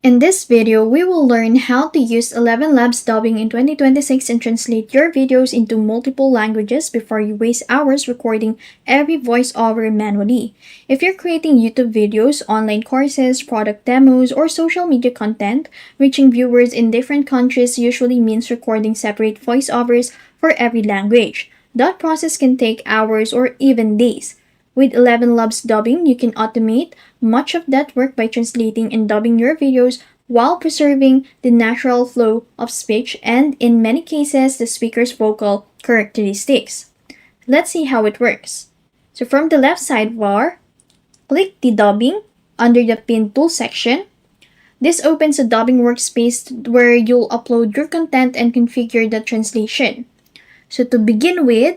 In this video, we will learn how to use ElevenLabs dubbing in 2026 and translate your videos into multiple languages before you waste hours recording every voiceover manually. If you're creating YouTube videos, online courses, product demos, or social media content, reaching viewers in different countries usually means recording separate voiceovers for every language. That process can take hours or even days. With ElevenLabs dubbing, you can automate much of that work by translating and dubbing your videos while preserving the natural flow of speech and, in many cases, the speaker's vocal characteristics. Let's see how it works. So from the left sidebar, click the dubbing under the pin tool section. This opens a dubbing workspace where you'll upload your content and configure the translation. So to begin with,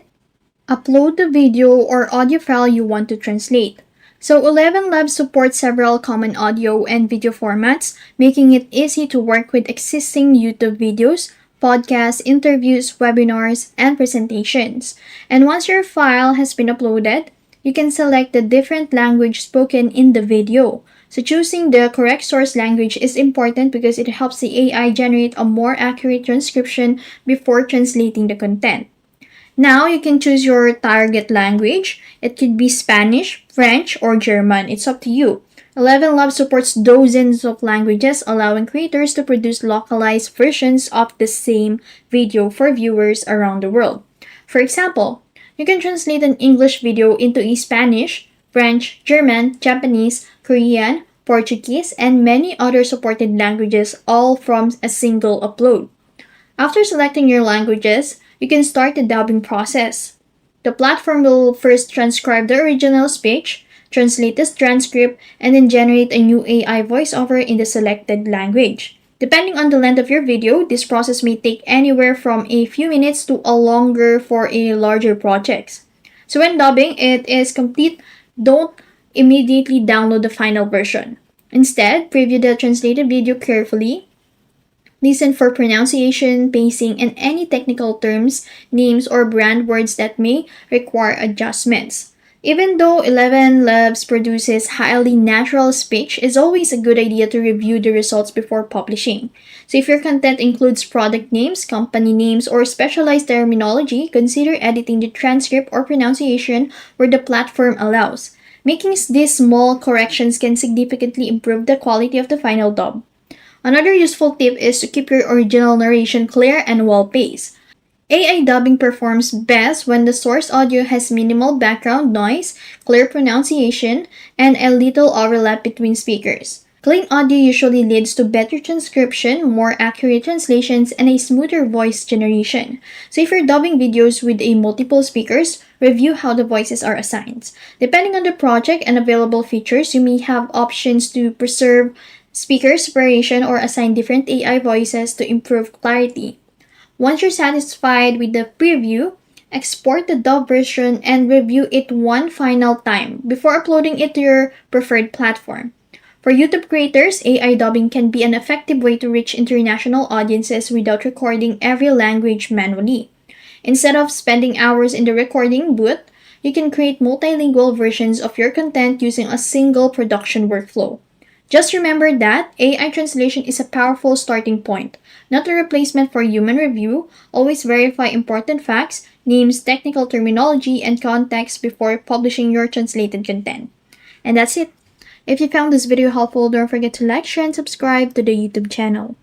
upload the video or audio file you want to translate. So ElevenLabs supports several common audio and video formats, making it easy to work with existing YouTube videos, podcasts, interviews, webinars, and presentations. And once your file has been uploaded, you can select the different language spoken in the video. So choosing the correct source language is important because it helps the AI generate a more accurate transcription before translating the content. Now, you can choose your target language. It could be Spanish, French, or German. It's up to you. ElevenLabs supports dozens of languages, allowing creators to produce localized versions of the same video for viewers around the world. For example, you can translate an English video into a Spanish, French, German, Japanese, Korean, Portuguese, and many other supported languages, all from a single upload. After selecting your languages, you can start the dubbing process. The platform will first transcribe the original speech, translate this transcript, and then generate a new AI voiceover in the selected language. Depending on the length of your video, this process may take anywhere from a few minutes to a longer for a larger projects. So when dubbing it is complete, don't immediately download the final version. Instead, preview the translated video carefully. Listen for pronunciation, pacing, and any technical terms, names, or brand words that may require adjustments. Even though ElevenLabs produces highly natural speech, it's always a good idea to review the results before publishing. So if your content includes product names, company names, or specialized terminology, consider editing the transcript or pronunciation where the platform allows. Making these small corrections can significantly improve the quality of the final dub. Another useful tip is to keep your original narration clear and well-paced. AI dubbing performs best when the source audio has minimal background noise, clear pronunciation, and a little overlap between speakers. Clean audio usually leads to better transcription, more accurate translations, and a smoother voice generation. So if you're dubbing videos with multiple speakers, review how the voices are assigned. Depending on the project and available features, you may have options to preserve speaker separation or assign different AI voices to improve clarity. Once you're satisfied with the preview, export the dub version and review it one final time before uploading it to your preferred platform. For YouTube creators, AI dubbing can be an effective way to reach international audiences without recording every language manually. Instead of spending hours in the recording booth, you can create multilingual versions of your content using a single production workflow. Just remember that AI translation is a powerful starting point, not a replacement for human review. Always verify important facts, names, technical terminology, and context before publishing your translated content. And that's it. If you found this video helpful, don't forget to like, share, and subscribe to the YouTube channel.